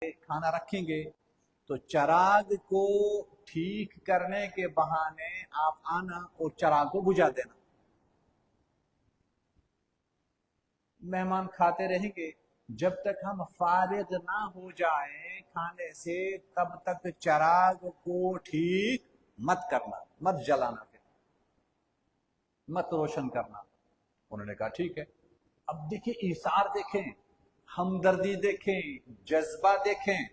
کھانا رکھیں گے تو چراغ کو ٹھیک کرنے کے بہانے آپ آنا اور چراغ کو بجھا دینا. مہمان کھاتے رہیں گے جب تک ہم فارغ نہ ہو جائیں کھانے سے، تب تک چراغ کو ٹھیک مت کرنا، مت جلانا، پھر مت روشن کرنا. انہوں نے کہا ٹھیک ہے. اب دیکھیں ایثار دیکھیں، ہمدردی دیکھیں، جذبہ دیکھیں.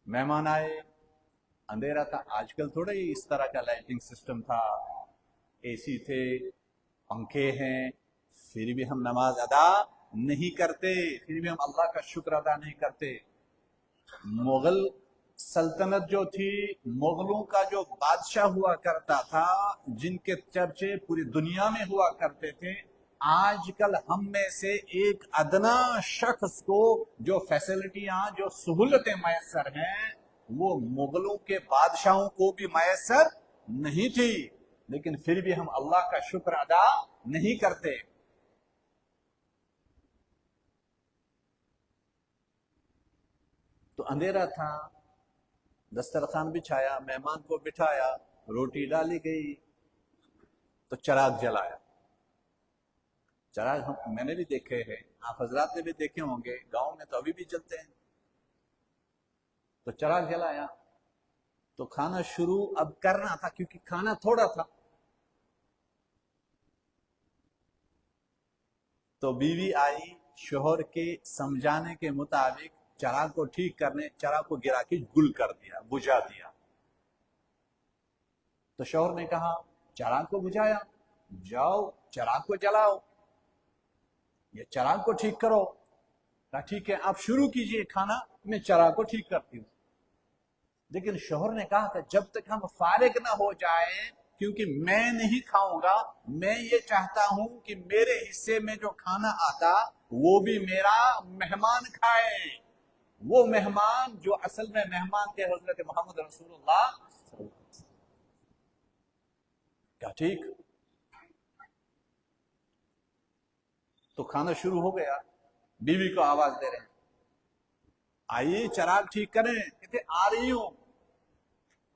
مہمان آئے، اندھیرا تھا. آج کل تھوڑا ہی اس طرح کا لائٹنگ سسٹم تھا، اے سی تھے، پنکھے ہیں، پھر بھی ہم نماز ادا نہیں کرتے، پھر بھی ہم اللہ کا شکر ادا نہیں کرتے. مغل سلطنت جو تھی، مغلوں کا جو بادشاہ ہوا کرتا تھا، جن کے چرچے پوری دنیا میں ہوا کرتے تھے، آج کل ہم میں سے ایک ادنا شخص کو جو فیسلٹیاں، جو سہولتیں میسر ہیں، وہ مغلوں کے بادشاہوں کو بھی میسر نہیں تھی، لیکن پھر بھی ہم اللہ کا شکر ادا نہیں کرتے. تو اندھیرا تھا، دسترخوان بچھایا، مہمان کو بٹھایا، روٹی ڈالی گئی تو چراغ جلایا. چراغ میں نے بھی دیکھے ہیں، آپ حضرات نے بھی دیکھے ہوں گے، گاؤں میں تو ابھی بھی جلتے ہیں. تو چراغ جلایا تو کھانا شروع اب کرنا تھا، کیونکہ کھانا تھوڑا تھا. تو بیوی آئی، شوہر کے سمجھانے کے مطابق چراغ کو ٹھیک کرنے، چراغ کو گرا کے گل کر دیا، بجھا دیا. تو شوہر نے کہا چراغ کو بجھایا، جاؤ چراغ کو جلاؤ، یہ چراغ کو ٹھیک کرو. کہا ٹھیک ہے آپ شروع کیجئے کھانا، میں چراغ کو ٹھیک کرتی ہوں. لیکن شوہر نے کہا کہ جب تک ہم فارغ نہ ہو جائیں، کیونکہ میں نہیں کھاؤں گا، میں یہ چاہتا ہوں کہ میرے حصے میں جو کھانا آتا وہ بھی میرا مہمان کھائے. وہ مہمان جو اصل میں مہمان تھے حضرت محمد رسول اللہ. کیا ٹھیک. تو کھانا شروع ہو گیا. بیوی کو آواز دے رہے ہیں آئیے چراغ ٹھیک کریں. کہتے آ رہی ہوں.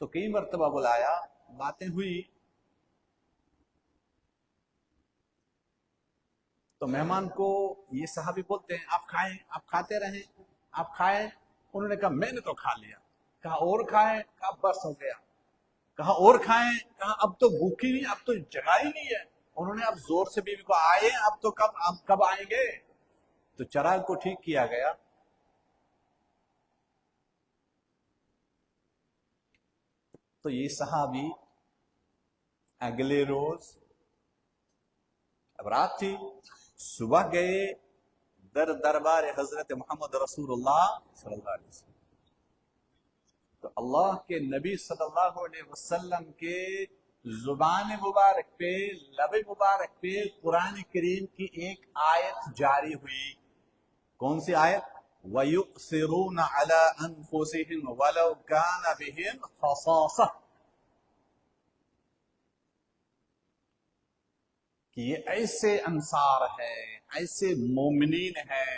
تو کئی مرتبہ بلایا، باتیں ہوئی. تو مہمان کو یہ صحابی بولتے ہیں آپ کھائیں، آپ کھاتے رہیں، آپ کھائیں. انہوں نے کہا میں نے تو کھا لیا. کہا اور کھائیں؟ کہا بس ہو گیا. کہا اور کھائیں؟ کہا اب تو بھوکی نہیں، اب تو جگہ ہی نہیں ہے. انہوں نے اب زور سے بیوی کو آئے اب تو کب آئیں گے. تو چراغ کو ٹھیک کیا گیا. تو یہ صحابی اگلے روز، اب رات تھی، صبح گئے دربار حضرت محمد رسول اللہ صلی اللہ علیہ وسلم. تو اللہ کے نبی صلی اللہ علیہ وسلم کے زبان مبارک پہ، لب مبارک پہ قرآن کریم کی ایک آیت جاری ہوئی. کون سی آیت؟ وَيُؤْثِرُونَ عَلَىٰ أَنفُسِهِمْ وَلَوْ كَانَ بِهِمْ خَصَاصَةٌ، کہ یہ ایسے انصار ہیں، ایسے مومنین ہیں،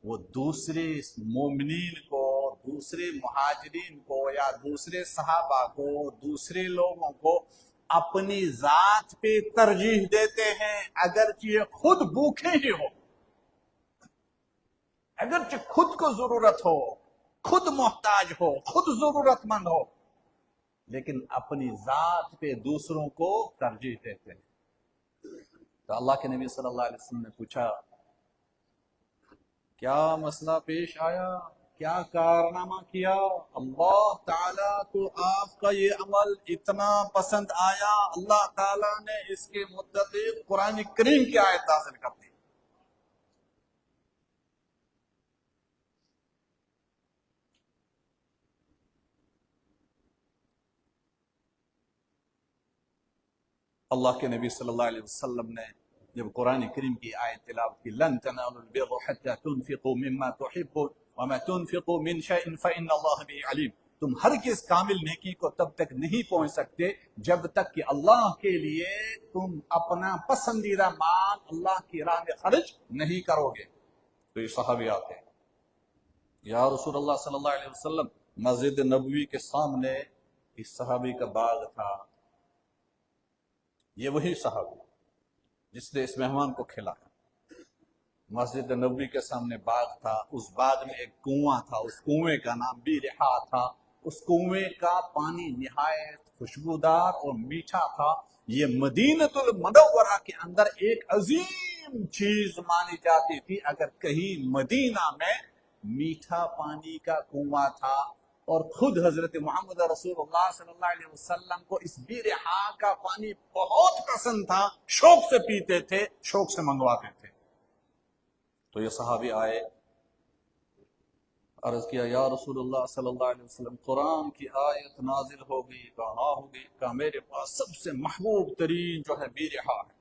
وہ دوسرے مومنین کو، دوسرے مہاجرین کو یا دوسرے صحابہ کو، دوسرے لوگوں کو اپنی ذات پہ ترجیح دیتے ہیں، اگرچہ یہ خود بھوکے ہی ہو، اگرچہ خود کو ضرورت ہو، خود محتاج ہو، خود ضرورت مند ہو، لیکن اپنی ذات پہ دوسروں کو ترجیح دیتے ہیں. تو اللہ کے نبی صلی اللہ علیہ وسلم نے پوچھا کیا مسئلہ پیش آیا، کیا کارنامہ کیا؟ اللہ تعالیٰ کو آپ کا یہ عمل اتنا پسند آیا، اللہ تعالیٰ نے اس کے متعلق قرآن کریم کی آیت نازل کر دی. اللہ کے نبی صلی اللہ علیہ وسلم نے جب قرآن کریم کی آیت تلاوت کی، لن تنالوا البر حتى تنفقوا مما تحبون وما تنفقوا من شيء فإن الله به عليم. تم ہرگز کامل نیکی کو تب تک نہیں پہنچ سکتے جب تک کہ اللہ کے لیے تم اپنا پسندیدہ مال اللہ کی راہ میں خرچ نہیں کرو گے. تو یہ صحابیات ہیں. یا رسول اللہ صلی اللہ علیہ وسلم، مسجد نبوی کے سامنے اس صحابی کا باغ تھا، یہ وہی صحابی جس نے اس مہمان کو کھلایا۔ مسجد نبوی کے سامنے باغ تھا، اس باغ میں ایک کنواں تھا، اس کنویں کا نام بیرحا تھا، اس کنویں کا پانی نہایت خوشبودار اور میٹھا تھا۔ یہ مدینۃ المنورہ کے اندر ایک عظیم چیز مانی جاتی تھی، اگر کہیں مدینہ میں میٹھا پانی کا کنواں تھا، اور خود حضرت محمد رسول اللہ صلی اللہ علیہ وسلم کو اس بیرحا کا پانی بہت پسند تھا، شوق سے پیتے تھے، شوق سے منگواتے تھے۔ تو یہ صحابی آئے، عرض کیا یا رسول اللہ صلی اللہ علیہ وسلم، قرآن کی آیت نازل ہوگی، کہا ہاں ہوگی، کہا میرے پاس سب سے محبوب ترین جو ہے بیرحا ہے،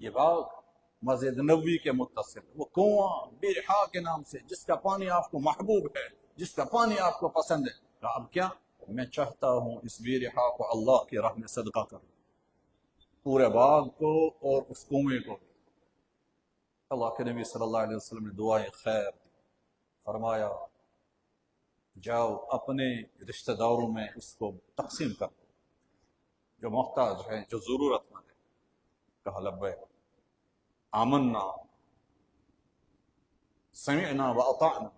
یہ باغ مسجد نبوی کے متصل، وہ کنواں بیرحا کے نام سے، جس کا پانی آپ کو محبوب ہے، جس کا پانی آپ کو پسند ہے۔ کہا اب کیا؟ میں چاہتا ہوں اس بیرحا کو اللہ کی راہ میں صدقہ کروں، پورے باغ کو اور اس کنویں کو۔ اللہ کے نبی صلی اللہ علیہ وسلم نے دعائیں خیر دی، فرمایا جاؤ اپنے رشتہ داروں میں اس کو تقسیم کر دو، جو محتاج ہیں، جو ضرورت مند ہے۔ کہا لبیک، آمنا سمعنا واطعنا،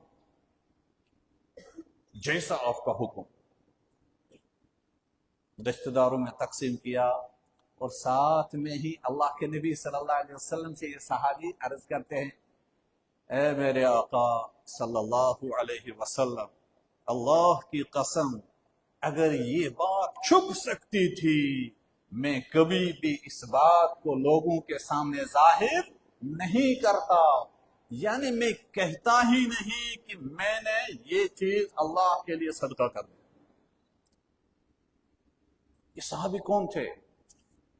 جیسا آپ کا حکم۔ رشتہ داروں میں تقسیم کیا، اور ساتھ میں ہی اللہ کے نبی صلی اللہ علیہ وسلم سے یہ صحابی عرض کرتے ہیں، اے میرے آقا صلی اللہ علیہ وسلم، اللہ کی قسم اگر یہ بات چھپ سکتی تھی، میں کبھی بھی اس بات کو لوگوں کے سامنے ظاہر نہیں کرتا، یعنی میں کہتا ہی نہیں کہ میں نے یہ چیز اللہ کے لیے صدقہ کر دی۔ یہ صحابی کون تھے؟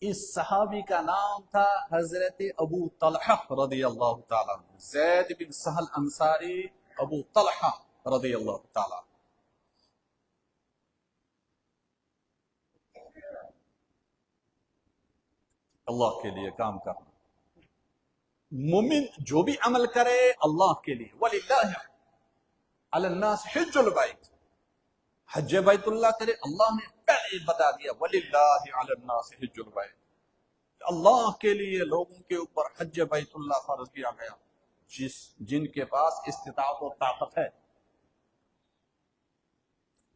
اس صحابی کا نام تھا حضرت ابو طلحہ رضی اللہ تعالیٰ، زید بن سہل انصاری، ابو طلحہ رضی اللہ تعالیٰ۔ اللہ کے لیے کام کرنا، مومن جو بھی عمل کرے اللہ کے لیے، وَلِلَّهِ عَلَى النَّاسِ حِجُّ الْبَيْتِ، حج بیت اللہ کرے، اللہ نے پہلے بتا دیا وَلِلَّهِ عَلَى النَّاسِ حِجُّ الْبَيْتِ، اللہ کے لیے لوگوں کے اوپر حج بیت اللہ فرض کیا گیا، جن کے پاس استطاعت و طاقت ہے۔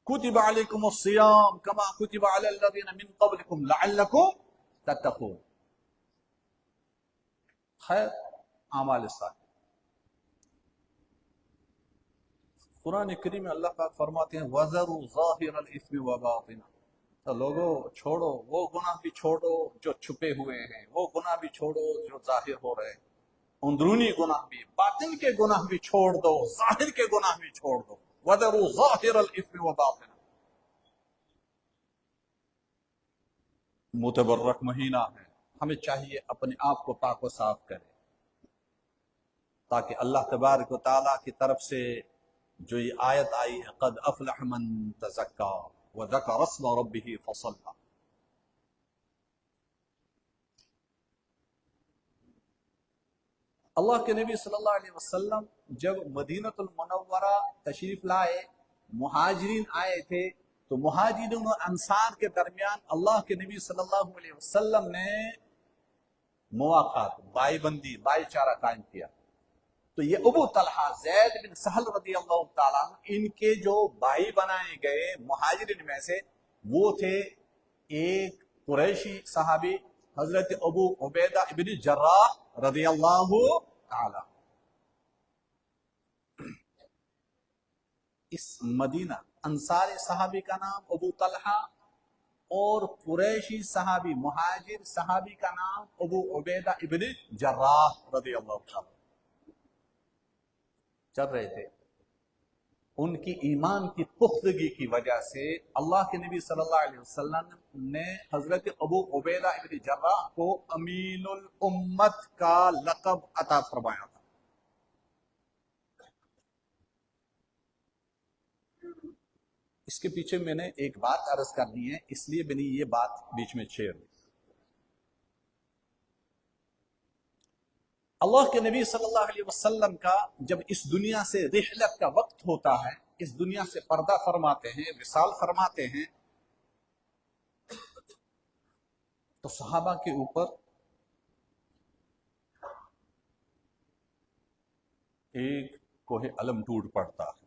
کتب علیکم الصیام کما کتب علی الذین من قبلکم لعلکم تتقون، خیر اعمال صالح۔ قرآن کریم میں اللہ پاک فرماتے ہیں وَذَرُوا ظَاهِرَ الْإِثْمِ وَبَاطِنَهُ، تو لوگوں چھوڑو وہ گناہ بھی چھوڑو جو چھپے ہوئے ہیں، وہ گناہ بھی چھوڑو جو ظاہر ہو رہے ہیں، اندرونی گناہ بھی، باطن کے گناہ بھی چھوڑ دو، ظاہر کے گناہ بھی چھوڑ دو۔ وَذَرُوا ظَاهِرَ الْإِثْمِ وَبَاطِنَهُ، متبرک مہینہ ہے، ہمیں چاہیے اپنے آپ کو پاک و صاف کریں، تاکہ اللہ تبارک و تعالیٰ کی طرف سے جو یہ آیت آئی ہے قد افلح من تزکا وذکر اسم ربہ فصلی، اللہ کے نبی صلی اللہ علیہ وسلم جب مدینۃ المنورہ تشریف لائے، مہاجرین آئے تھے، تو مہاجرین اور انصار کے درمیان اللہ کے نبی صلی اللہ علیہ وسلم نے مواقعات، بائی بندی، بھائی چارہ قائم کیا۔ تو یہ ابو طلحہ زید بن سہل رضی اللہ تعالیٰ ان کے جو بھائی بنائے گئے مہاجرین میں سے، وہ تھے ایک قریشی صحابی حضرت ابو عبیدہ ابن جراح رضی اللہ تعالیٰ۔ اس مدینہ انصاری صحابی کا نام ابو طلحہ، اور قریشی صحابی مہاجر صحابی کا نام ابو عبیدہ ابن جراح رضی اللہ تعالیٰ۔ چل رہے تھے، ان کی ایمان کی پختگی کی وجہ سے اللہ کے نبی صلی اللہ علیہ وسلم نے حضرت ابو عبیدہ ابن جراح کو امین الامت کا لقب عطا فرمایا تھا۔ اس کے پیچھے میں نے ایک بات عرض کرنی ہے، اس لیے میں نے یہ بات بیچ میں چھیڑ دی۔ اللہ کے نبی صلی اللہ علیہ وسلم کا جب اس دنیا سے رحلت کا وقت ہوتا ہے، اس دنیا سے پردہ فرماتے ہیں، وصال فرماتے ہیں، تو صحابہ کے اوپر ایک کوہ علم ٹوٹ پڑتا ہے۔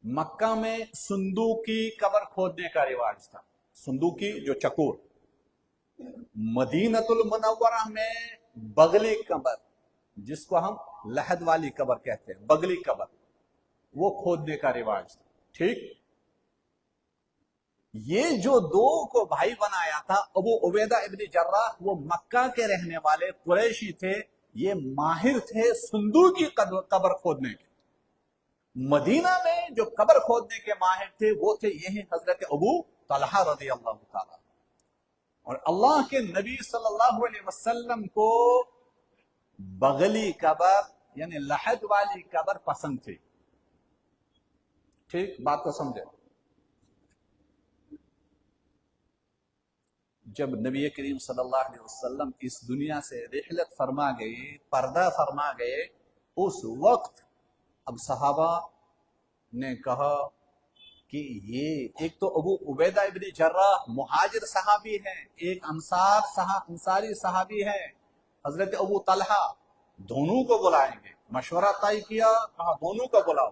مکہ میں صندوقی قبر کھودنے کا رواج تھا، صندوقی جو چکور۔ مدینۃ المنورہ میں بغلی قبر، جس کو ہم لحد والی قبر کہتے ہیں، بغلی قبر، وہ کھودنے کا رواج تھا۔ ٹھیک، یہ جو دو کو بھائی بنایا تھا، ابو عبیدہ ابن جراح، وہ مکہ کے رہنے والے قریشی تھے، یہ ماہر تھے صندوقی قبر کھودنے کے۔ مدینہ میں جو قبر کھودنے کے ماہر تھے وہ تھے یہی حضرت ابو طلحہ رضی اللہ تعالی۔ اور اللہ کے نبی صلی اللہ علیہ وسلم کو بغلی قبر یعنی لحد والی قبر پسند تھی۔ ٹھیک، بات کو سمجھے؟ جب نبی کریم صلی اللہ علیہ وسلم اس دنیا سے رحلت فرما گئے، پردہ فرما گئے، اس وقت اب صحابہ نے کہا کہ یہ ایک تو ابو عبیدہ ابن جراح مہاجر صحابی ہیں، ایک انصاری صحابی ہے حضرت ابو طلحہ، دونوں کو بلائیں گے۔ مشورہ طے کیا، کہا دونوں کو بلاؤ،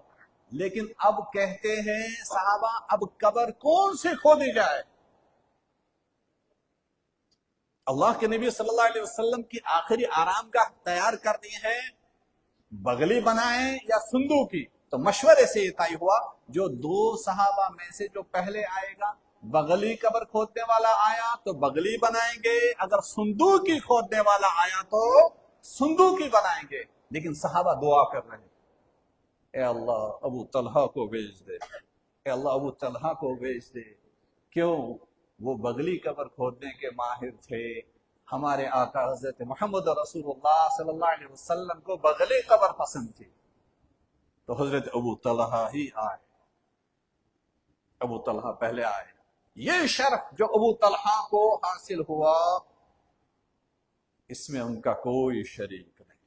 لیکن اب کہتے ہیں صحابہ اب قبر کون سے کھودی جائے؟ اللہ کے نبی صلی اللہ علیہ وسلم کی آخری آرام گاہ تیار کرنی ہے، بغلی بنائیں یا صندوقی؟ تو مشورے سے یہ طے ہوا جو دو صحابہ میں سے جو پہلے آئے گا، بغلی قبر کھودنے والا آیا تو بغلی بنائیں گے، اگر صندوقی کھودنے والا آیا تو صندوقی بنائیں گے۔ لیکن صحابہ دعا کر رہے ہیں، اے اللہ ابو طلحہ کو بھیج دے، اے اللہ ابو طلحہ کو بھیج دے۔ کیوں؟ وہ بغلی قبر کھودنے کے ماہر تھے۔ ہمارے آقا حضرت محمد رسول اللہ صلی اللہ علیہ وسلم کو بغلی قبر پسند تھی، تو حضرت ابو طلحہ ہی آئے، ابو طلحہ پہلے آئے۔ یہ شرف جو ابو طلحہ کو حاصل ہوا، اس میں ان کا کوئی شریک نہیں۔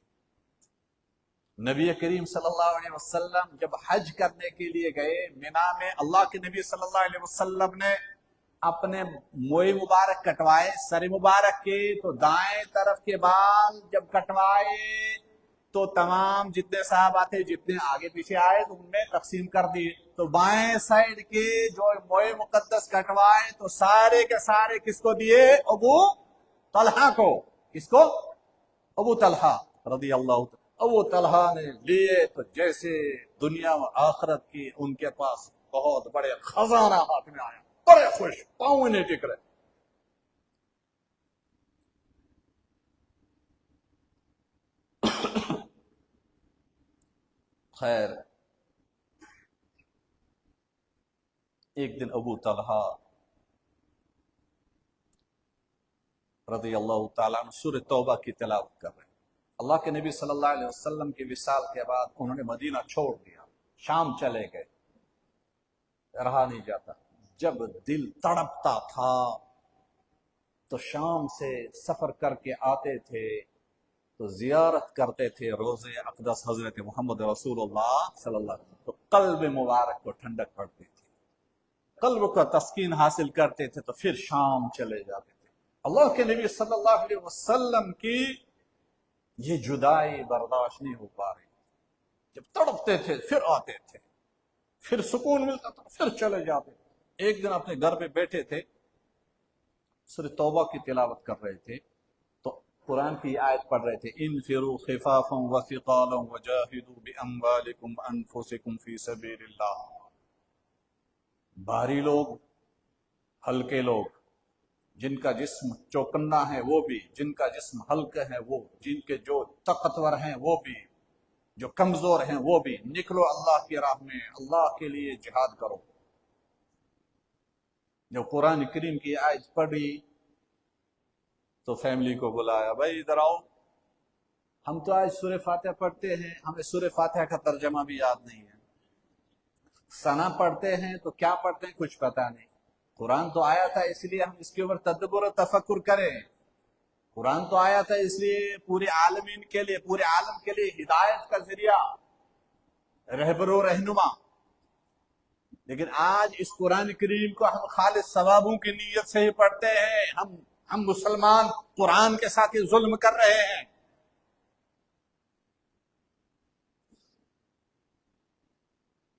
نبی کریم صلی اللہ علیہ وسلم جب حج کرنے کے لیے گئے مینا میں، اللہ کے نبی صلی اللہ علیہ وسلم نے اپنے موئے مبارک کٹوائے، سر مبارک کے، تو دائیں طرف کے بال جب کٹوائے تو تمام جتنے صحابہ تھے، جتنے آگے پیچھے آئے تو ان میں تقسیم کر دیے۔ تو بائیں سائڈ کے جو موئے مقدس کٹوائے تو سارے کے سارے کس کو دیے؟ ابو طلحہ کو۔ کس کو؟ ابو طلحہ رضی اللہ عنہ۔ ابو طلحہ نے لیے تو جیسے دنیا و آخرت کی ان کے پاس بہت بڑے خزانہ ہاتھ میں آیا، بڑے خوش، پاؤں نہیں ٹک رہے۔ خیر، ایک دن ابو طلحہ رضی اللہ تعالیٰ عنہ سورہ توبہ کی تلاوت کر رہے ہیں۔ اللہ کے نبی صلی اللہ علیہ وسلم کی وصال کے بعد انہوں نے مدینہ چھوڑ دیا، شام چلے گئے، رہا نہیں جاتا۔ جب دل تڑپتا تھا تو شام سے سفر کر کے آتے تھے تو زیارت کرتے تھے روضے اقدس حضرت محمد رسول اللہ صلی اللہ علیہ وسلم، تو قلب مبارک کو ٹھنڈک پڑتی تھی، قلب کو تسکین حاصل کرتے تھے، تو پھر شام چلے جاتے تھے۔ اللہ کے نبی صلی اللہ علیہ وسلم کی یہ جدائی برداشت نہیں ہو پا رہی، جب تڑپتے تھے پھر آتے تھے، پھر سکون ملتا تھا پھر چلے جاتے تھے۔ ایک دن اپنے گھر پہ بیٹھے تھے، سورہ توبہ کی تلاوت کر رہے تھے، تو قرآن کی آیت پڑھ رہے تھے، انفروا خفافا وثقالا وجاہدوا باموالکم وانفسکم فی سبیل اللہ۔ بھاری لوگ، ہلکے لوگ، جن کا جسم چوکنا ہے وہ بھی، جن کا جسم ہلکا ہے وہ، جن کے جو طاقتور ہیں وہ بھی، جو کمزور ہیں وہ بھی، نکلو اللہ کی راہ میں، اللہ کے لیے جہاد کرو۔ جب قرآن کریم کی آیت پڑھی تو فیملی کو بلایا، بھائی ادھر آؤ، ہم تو آج سورہ فاتحہ پڑھتے ہیں، ہمیں سورہ فاتحہ کا ترجمہ بھی یاد نہیں ہے، ثنا پڑھتے ہیں تو کیا پڑھتے ہیں کچھ پتہ نہیں، قرآن تو آیا تھا اس لیے ہم اس کے اوپر تدبر و تفکر کریں. قرآن تو آیا تھا اس لیے پورے عالمین کے لیے، پورے عالم کے لیے ہدایت کا ذریعہ، رہبر و رہنما. لیکن آج اس قرآن کریم کو ہم خالص ثوابوں کی نیت سے ہی پڑھتے ہیں. ہم مسلمان قرآن کے ساتھ ہی ظلم کر رہے ہیں.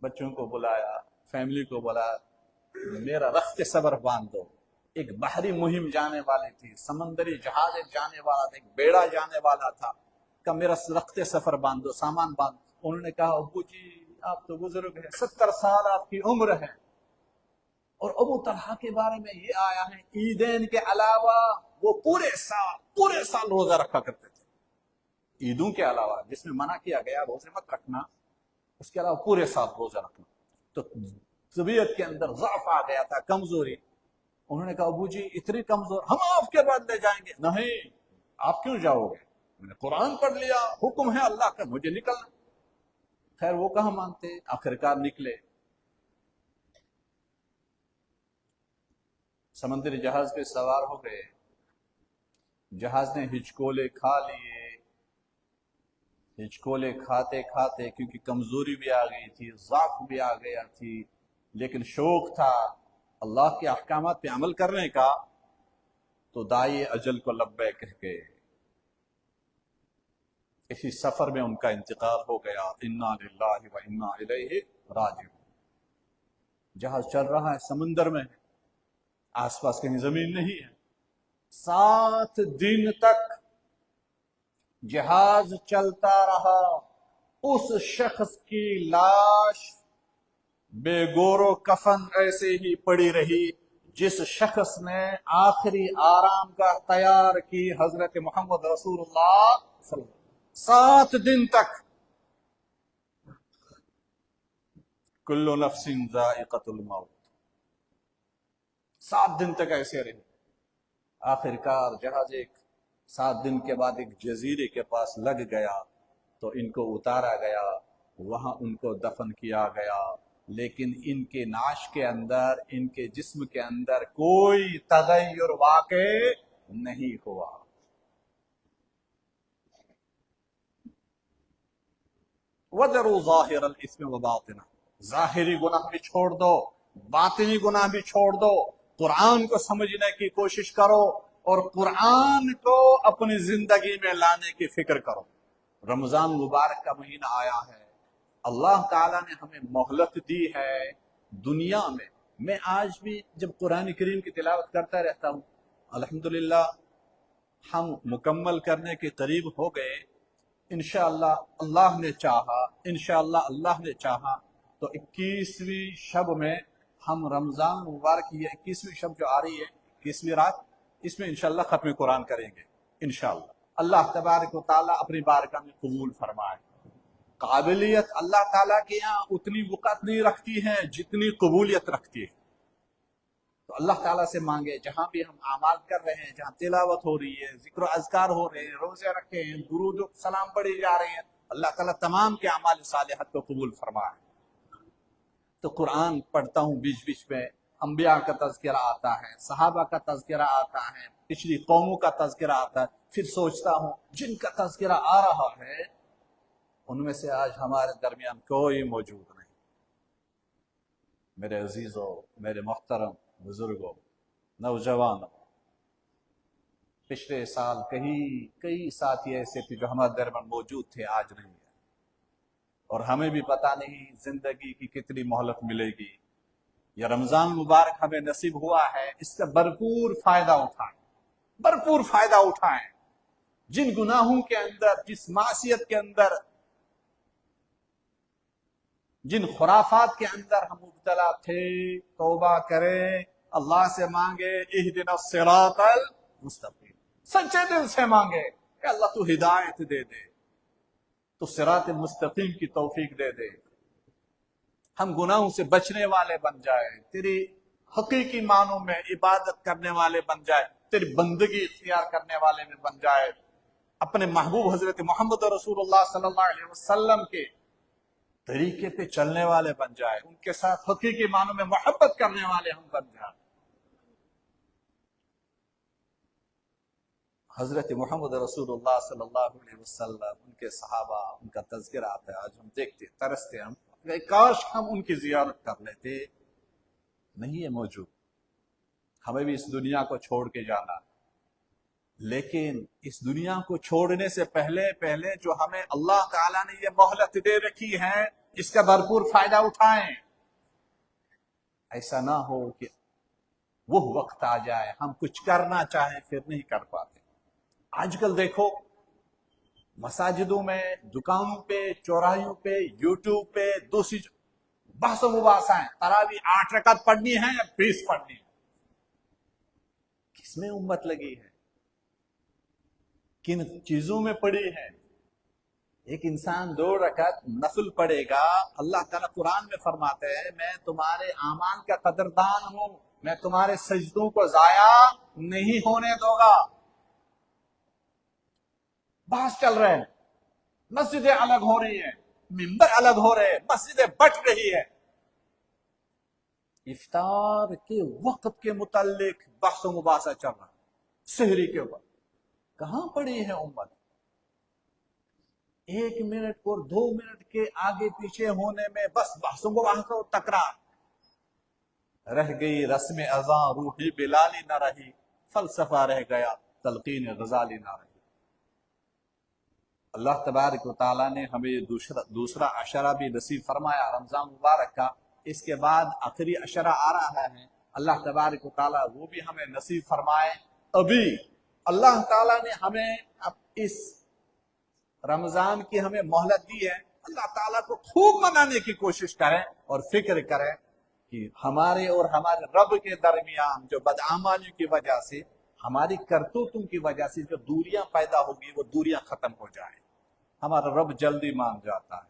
بچوں کو بلایا، فیملی کو بلایا، میرا رخت صبر باندھ دو. ایک بحری مہم جانے والی تھی، سمندری جہاز ایک جانے والا تھا، ایک بیڑا جانے والا تھا. کہ میرا رخت سفر باندھ دو، سامان باندھ. انہوں نے کہا ابو جی آپ تو بزرگ ہیں، 70 سال آپ کی عمر ہے، اور ابو طلحہ کے بارے میں یہ آیا ہے عیدین کے علاوہ وہ پورے سال روزہ رکھا کرتے تھے. عیدوں کے علاوہ جس میں منع کیا گیا روزے مت رکھنا، اس کے علاوہ پورے سال روزہ رکھنا. تو طبیعت کے اندر ضعف آ گیا تھا، کمزوری. انہوں نے کہا ابو جی اتنی کمزور، ہم آپ کے بعد لے جائیں گے. نہیں، آپ کیوں جاؤ گے؟ میں نے قرآن پڑھ لیا، حکم ہے اللہ کا، مجھے نکلنا. خیر وہ کہاں مانتے، آخرکار نکلے. سمندری جہاز پہ سوار ہو گئے. جہاز نے ہچکولے کھا لیے. ہچکولے کھاتے کھاتے، کیونکہ کمزوری بھی آ گئی تھی، ضعف بھی آ گیا تھی، لیکن شوق تھا اللہ کے احکامات پہ عمل کرنے کا. تو دائی اجل کو لبیک کہہ کے اسی سفر میں ان کا انتقال ہو گیا. انا للہ و انا الیہ راجعون. جہاز چل رہا ہے سمندر میں، آس پاس کہیں زمین نہیں ہے. 7 دن تک جہاز چلتا رہا. اس شخص کی لاش بے گور و کفن ایسے ہی پڑی رہی جس شخص نے آخری آرام کا تیار کی حضرت محمد رسول اللہ صلی اللہ علیہ وسلم. 7 دن تک. کل نفس ذائقۃ الموت. 7 دن تک ایسے رہے. آخر کار جہاز 7 دن کے بعد ایک جزیرے کے پاس لگ گیا تو ان کو اتارا گیا، وہاں ان کو دفن کیا گیا. لیکن ان کے نعش کے اندر، ان کے جسم کے اندر کوئی تغیر واقع نہیں ہوا. وَذَرُوا ظَاهِرَ الْإِثْمِ وَبَاطِنَهُ. ظاہری گناہ بھی چھوڑ دو، باطنی گناہ بھی چھوڑ دو. قرآن کو سمجھنے کی کوشش کرو اور قرآن کو اپنی زندگی میں لانے کی فکر کرو. رمضان مبارک کا مہینہ آیا ہے، اللہ تعالیٰ نے ہمیں مہلت دی ہے دنیا میں. میں آج بھی جب قرآن کریم کی تلاوت کرتا رہتا ہوں، الحمدللہ ہم مکمل کرنے کے قریب ہو گئے. انشاءاللہ اللہ نے چاہا، انشاءاللہ اللہ نے چاہا تو 21ویں شب میں ہم رمضان مبارک کی 21ویں شب جو آ رہی ہے، 21ویں رات، اس میں انشاءاللہ ختم قرآن کریں گے انشاءاللہ. اللہ تبارک و تعالیٰ اپنی بارگاہ میں قبول فرمائے. قابلیت اللہ تعالیٰ کے یہاں اتنی وقت نہیں رکھتی ہے جتنی قبولیت رکھتی ہے. تو اللہ تعالیٰ سے مانگے جہاں بھی ہم اعمال کر رہے ہیں، جہاں تلاوت ہو رہی ہے، ذکر و اذکار ہو رہے ہیں، روزے رکھے ہیں، درود و سلام پڑھی جا رہے ہیں، اللہ تعالیٰ تمام کے اعمال صالحات کو قبول فرمائے. تو قرآن پڑھتا ہوں بیچ بیچ میں، انبیاء کا تذکرہ آتا ہے، صحابہ کا تذکرہ آتا ہے، پچھلی قوموں کا تذکرہ آتا ہے. پھر سوچتا ہوں جن کا تذکرہ آ رہا ہے ان میں سے آج ہمارے درمیان کوئی موجود نہیں. میرے عزیزوں، میرے محترم بزرگوں، نوجوانوں، پچھلے سال کئی ساتھی ایسے تھے جو ہمارے درمیان موجود تھے، آج نہیں ہے. اور ہمیں بھی پتہ نہیں زندگی کی کتنی مہلت ملے گی. یہ رمضان مبارک ہمیں نصیب ہوا ہے، اس کا بھرپور فائدہ اٹھائیں، بھرپور فائدہ اٹھائیں. جن گناہوں کے اندر، جس معصیت کے اندر، جن خرافات کے اندر ہم مبتلا تھے، توبہ کریں، اللہ سے مانگے اہدنا الصراط المستقیم. سچے دل سے مانگے کہ اللہ تو ہدایت دے دے، تو صراط مستقیم کی توفیق دے دے، ہم گناہوں سے بچنے والے بن جائے، تیری حقیقی معنوں میں عبادت کرنے والے بن جائے، تیری بندگی اختیار کرنے والے میں بن جائے، اپنے محبوب حضرت محمد رسول اللہ صلی اللہ علیہ وسلم کے طریقے پہ چلنے والے بن جائے، ان کے ساتھ حقیقی معنوں میں محبت کرنے والے ہم بن جائیں. حضرت محمد رسول اللہ صلی اللہ علیہ وسلم، ان کے صحابہ، ان کا تذکرہ آتا ہے، آج ہم دیکھتے ترستے ہم کاش ہم ان کی زیارت کر لیتے، نہیں ہے موجود۔ ہمیں بھی اس دنیا کو چھوڑ کے جانا، لیکن اس دنیا کو چھوڑنے سے پہلے جو ہمیں اللہ تعالیٰ نے یہ مہلت دے رکھی ہے، اس کا بھرپور فائدہ اٹھائیں۔ ایسا نہ ہو کہ وہ وقت آ جائے ہم کچھ کرنا چاہیں پھر نہیں کر پاتے۔ آج کل دیکھو مساجدوں میں، دکانوں پہ، چوراہیوں پہ، یوٹیوب پہ دوسری بحث و مباحثہ ہیں، تراویح 8 رکعت پڑھنی ہے یا 20 پڑھنی ہے۔ کس میں امت لگی ہے؟ کن چیزوں میں پڑی ہے؟ ایک انسان 2 رکعت نفل پڑھے گا، اللہ تعالیٰ قرآن میں فرماتے ہیں میں تمہارے اعمال کا قدردان ہوں، میں تمہارے سجدوں کو ضائع نہیں ہونے دوں گا۔ بحث چل رہے ہیں، مسجدیں الگ ہو رہی ہیں، ممبر الگ ہو رہے ہیں، مسجدیں بٹ رہی ہے، افطار کے وقت کے متعلق بحث و مباحثہ چل رہا ہے، سحری کے اوپر۔ کہاں پڑی ہے امت؟ 1 منٹ اور 2 منٹ کے آگے پیچھے ہونے میں بس بحث و مباحثہ و تکرار رہ گئی، رسم اذاں روحی بلالی نہ رہی، فلسفہ رہ گیا، تلقین غزالی نہ رہی۔ اللہ تبارک و تعالیٰ نے ہمیں یہ دوسرا عشرہ بھی نصیب فرمایا رمضان مبارک کا، اس کے بعد آخری عشرہ آ رہا ہے، اللہ تبارک و تعالیٰ وہ بھی ہمیں نصیب فرمائے۔ ابھی اللہ تعالیٰ نے ہمیں اس رمضان کی ہمیں مہلت دی ہے، اللہ تعالیٰ کو خوب منانے کی کوشش کریں اور فکر کریں کہ ہمارے اور ہمارے رب کے درمیان جو بدعمالیوں کی وجہ سے، ہماری کرتوتوں کی وجہ سے جو دوریاں پیدا ہوگی وہ دوریاں ختم ہو جائیں۔ ہمارا رب جلدی مان جاتا ہے،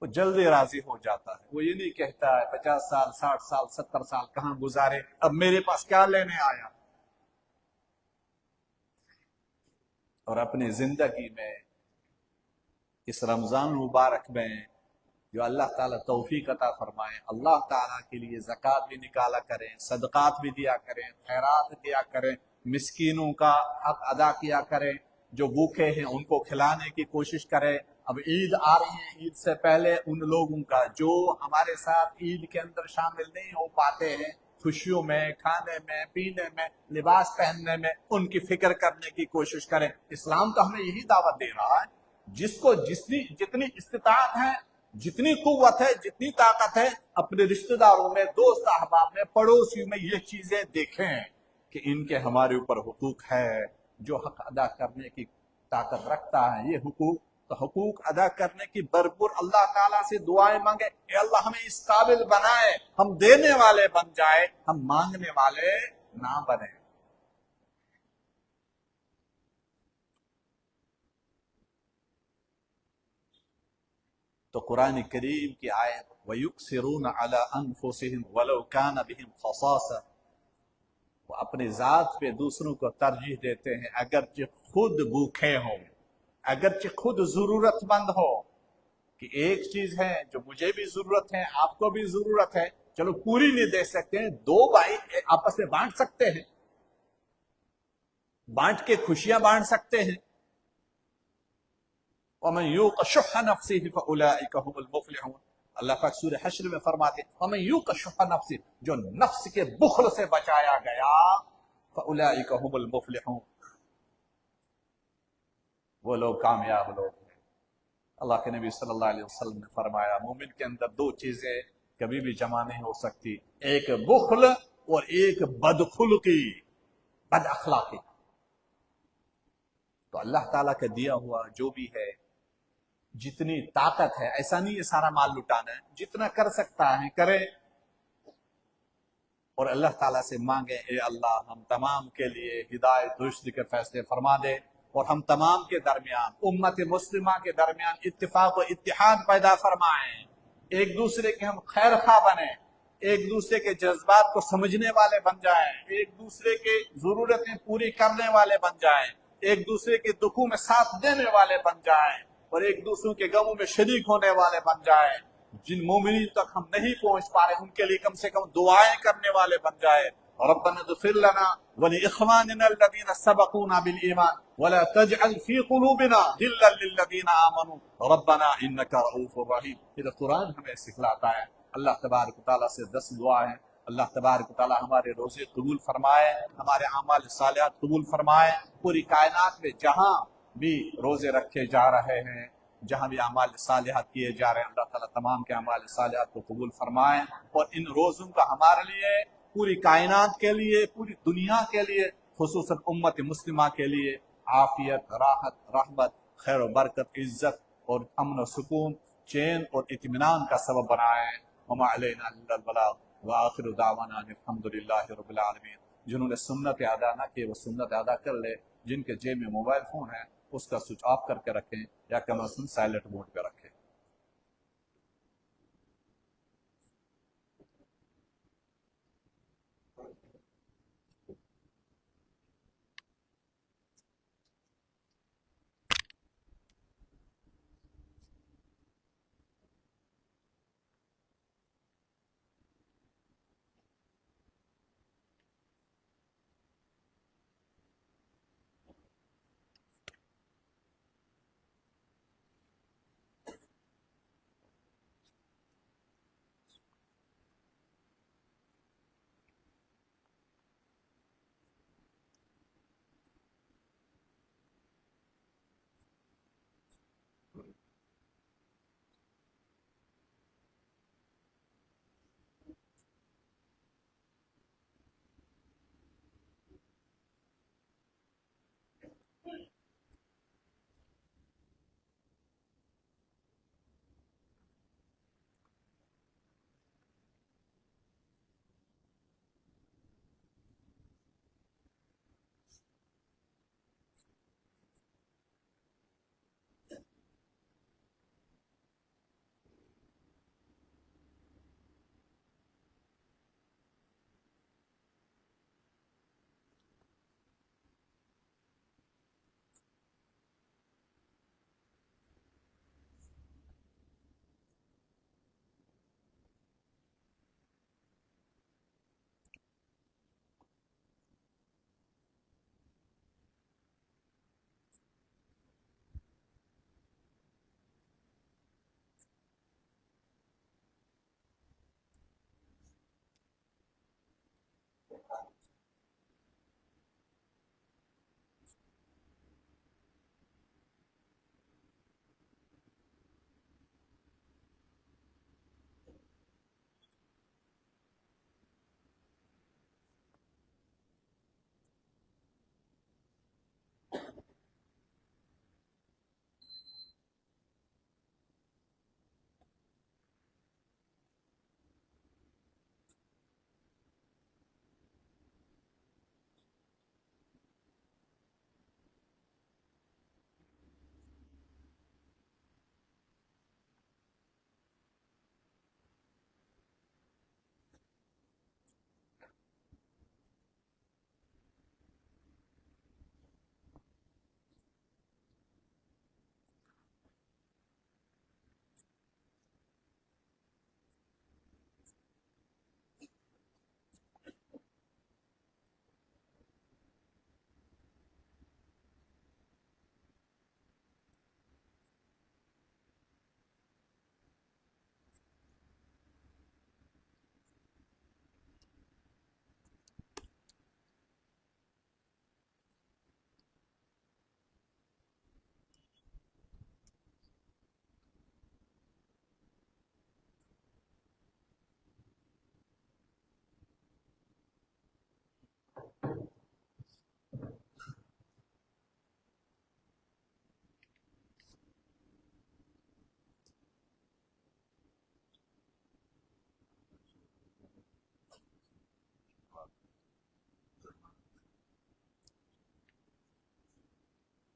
وہ جلدی راضی ہو جاتا ہے، وہ یہ نہیں کہتا ہے 50 سال 60 سال 70 سال کہاں گزارے، اب میرے پاس کیا لینے آیا۔ اور اپنی زندگی میں اس رمضان مبارک میں جو اللہ تعالیٰ توفیق عطا فرمائے، اللہ تعالیٰ کے لیے زکوٰۃ بھی نکالا کریں، صدقات بھی دیا کریں، خیرات دیا کریں، مسکینوں کا حق ادا کیا کریں، جو بھوکے ہیں ان کو کھلانے کی کوشش کریں۔ اب عید آ رہی ہے، عید سے پہلے ان لوگوں کا جو ہمارے ساتھ عید کے اندر شامل نہیں ہو پاتے ہیں، خوشیوں میں، کھانے میں، پینے میں، لباس پہننے میں، ان کی فکر کرنے کی کوشش کریں۔ اسلام تو ہمیں یہی دعوت دے رہا ہے، جس کو جتنی استطاعت ہے، جتنی قوت ہے، جتنی طاقت ہے، اپنے رشتہ داروں میں، دوست احباب میں، پڑوسیوں میں یہ چیزیں دیکھیں کہ ان کے ہمارے اوپر حقوق ہے۔ جو حق ادا کرنے کی طاقت رکھتا ہے یہ حقوق ادا کرنے کی بھرپور اللہ تعالیٰ سے دعائیں مانگے، اے اللہ ہمیں اس قابل بنائے، ہم دینے والے بن جائے، ہم مانگنے والے نہ بنے۔ تو قرآن کریم کی آیت وَيُكْسِرُونَ عَلَىٰ أَنفُسِهِمْ وَلَوْ كَانَ بِهِمْ خَصَاصَةٌ، وہ اپنے ذات پہ دوسروں کو ترجیح دیتے ہیں اگرچہ خود بھوکے ہوں، اگرچہ خود ضرورت مند ہو، کہ ایک چیز ہے جو مجھے بھی ضرورت ہے، آپ کو بھی ضرورت ہے، چلو پوری نہیں دے سکتے ہیں، 2 بھائی آپس میں بانٹ سکتے ہیں، بانٹ کے خوشیاں بانٹ سکتے ہیں۔ وَمَن يُوقَ شُحَّ نَفْسِهِ فَأُولَٰئِكَ هُمُ الْمُفْلِحُونَ، اللہ پاک سورہ حشر میں فرماتے ہیں وَمَن يُوقَ شُحَّ نَفْسِهِ، جو نفس کے بخل سے بچایا گیا، فَأُولَٰئِكَ هُمُ الْمُفْلِحُونَ، وہ لوگ کامیاب لوگ ہیں۔ اللہ کے نبی صلی اللہ علیہ وسلم نے فرمایا مومن کے اندر 2 چیزیں کبھی بھی جمع نہیں ہو سکتی، ایک بخل اور ایک بدخلقی، بد اخلاقی۔ تو اللہ تعالیٰ کا دیا ہوا جو بھی ہے، جتنی طاقت ہے، ایسا نہیں یہ سارا مال لٹانا ہے، جتنا کر سکتا ہے کرے، اور اللہ تعالیٰ سے مانگے اے اللہ ہم تمام کے لیے ہدایت رشد کے فیصلے فرما دے، اور ہم تمام کے درمیان، امت مسلمہ کے درمیان اتفاق و اتحاد پیدا فرمائیں، ایک دوسرے کے ہم خیر خواہ بنیں، ایک دوسرے کے جذبات کو سمجھنے والے بن جائیں، ایک دوسرے کے ضرورتیں پوری کرنے والے بن جائیں، ایک دوسرے کے دکھوں میں ساتھ دینے والے بن جائیں، اور ایک دوسرے کے غموں میں شریک ہونے والے بن جائیں۔ جن مومنین تک ہم نہیں پہنچ پا رہے ان کے لیے کم سے کم دعائیں کرنے والے بن جائے، ربنا اغفر لنا ولإخواننا الذين سبقونا بالإيمان ولا تجعل في قلوبنا غلا للذين آمنوا ربنا إنك رؤوف رحيم. یہ قرآن ہمیں سکھلاتا ہے. اللہ تبارک و تعالیٰ سے 10 دعائیں. اللہ تبارک و تعالیٰ ہمارے روزے قبول فرمائے، ہمارے اعمال صالحات قبول فرمائے. پوری کائنات میں جہاں بھی روزے رکھے جا رہے ہیں، جہاں بھی اعمال صالحات کیے جا رہے ہیں، اللہ تعالیٰ تمام کے اعمال صالحات کو قبول فرمائے. اور ان روزوں کا ہمارے لیے، پوری کائنات کے لیے، پوری دنیا کے لیے، خصوصاً امت مسلمہ کے لیے عافیت، راحت، رحمت، خیر و برکت، عزت اور امن و سکون، چین اور اطمینان کا سبب بنائے. وما علینا الا البلاغ وآخر دعوانا ان الحمد للہ رب العالمین. جنہوں نے سنت ادا نہ کی وہ سنت ادا کر لے. جن کے جیب میں موبائل فون ہے اس کا سوئچ آف کر کے رکھیں یا کم از کم سائلنٹ موڈ پہ رکھیں.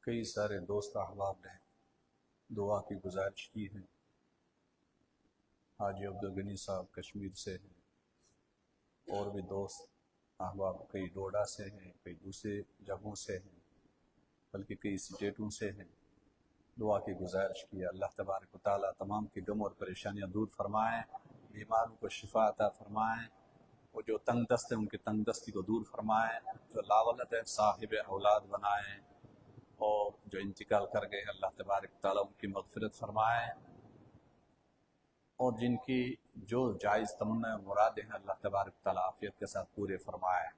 کئی سارے دوست احباب نے دعا کی گزارش کی ہے. حاجی عبدالغنی صاحب کشمیر سے ہیں، اور بھی دوست احباب کئی ڈوڈا سے ہیں، کئی دوسرے جگہوں سے ہیں، بلکہ کئی اسٹیٹوں سے ہیں. دعا کی گزارش کی. اللہ تبارک و تعالیٰ تمام کی غم اور پریشانیاں دور فرمائیں، بیماروں کو شفا عطا فرمائیں، وہ جو تنگ دست ہیں ان کی تنگ دستی کو دور فرمائیں، جو لاولد ہیں صاحب اولاد بنائیں، اور جو انتقال کر گئے اللہ تبارک تعالیٰ ان کی مغفرت فرمائیں، اور جن کی جو جائز تمنا اور مرادیں ہیں اللہ تبارک تعالیٰ عافیت کے ساتھ پورے فرمائیں۔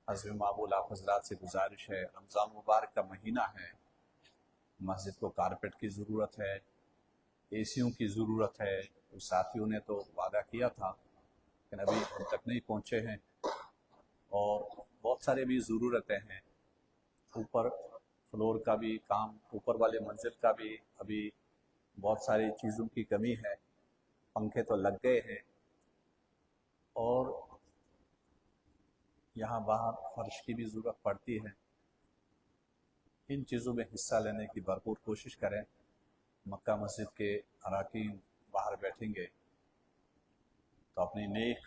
حضرت معمول آپ حضرات سے گزارش ہے، رمضان مبارک کا مہینہ ہے، مسجد کو کارپیٹ کی ضرورت ہے، اے سیوں کی ضرورت ہے۔ ساتھیوں نے تو وعدہ کیا تھا لیکن ابھی ہم تک نہیں پہنچے ہیں، اور بہت سارے بھی ضرورتیں ہیں، اوپر فلور کا بھی کام، اوپر والے منزل کا بھی ابھی بہت ساری چیزوں کی کمی ہے، پنکھے تو لگ گئے ہیں، اور یہاں باہر فرش کی بھی ضرورت پڑتی ہے۔ ان چیزوں میں حصہ لینے کی بھرپور کوشش کریں۔ مکہ مسجد کے اراکین باہر بیٹھیں گے تو اپنی نیک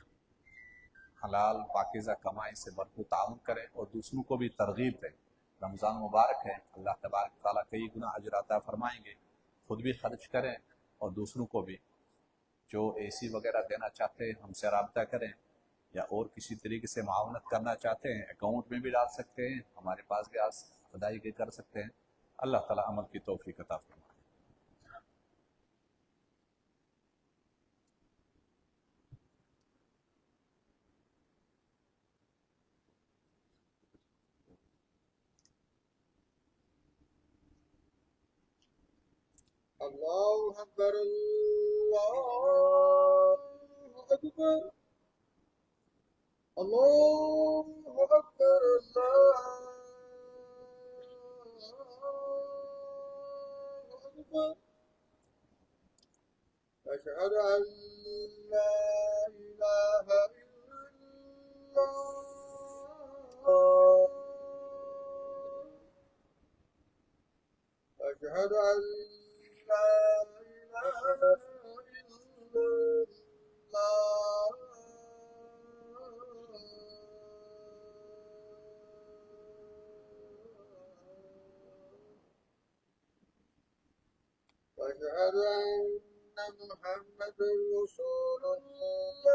حلال پاکیزہ کمائی سے بھرپور تعاون کریں اور دوسروں کو بھی ترغیب دیں۔ رمضان مبارک ہے، اللہ تبارک تعالیٰ کئی گنا اجر عطا فرمائیں گے، خود بھی خرچ کریں اور دوسروں کو بھی۔ جو اے سی وغیرہ دینا چاہتے ہیں ہم سے رابطہ کریں، یا اور کسی طریقے سے معاونت کرنا چاہتے ہیں اکاؤنٹ میں بھی ڈال سکتے ہیں، ہمارے پاس بھی ادائیگی کر سکتے ہیں۔ اللہ تعالیٰ عمل کی توفیق عطا فرمائے۔ اللہ اکبر اللہ اکبر اللہ اکبر اللہ اکبر اشہد ان لا الہ الا اللہ اشہد ان لا الہ الا اللہ واشهد ان محمد رسول الله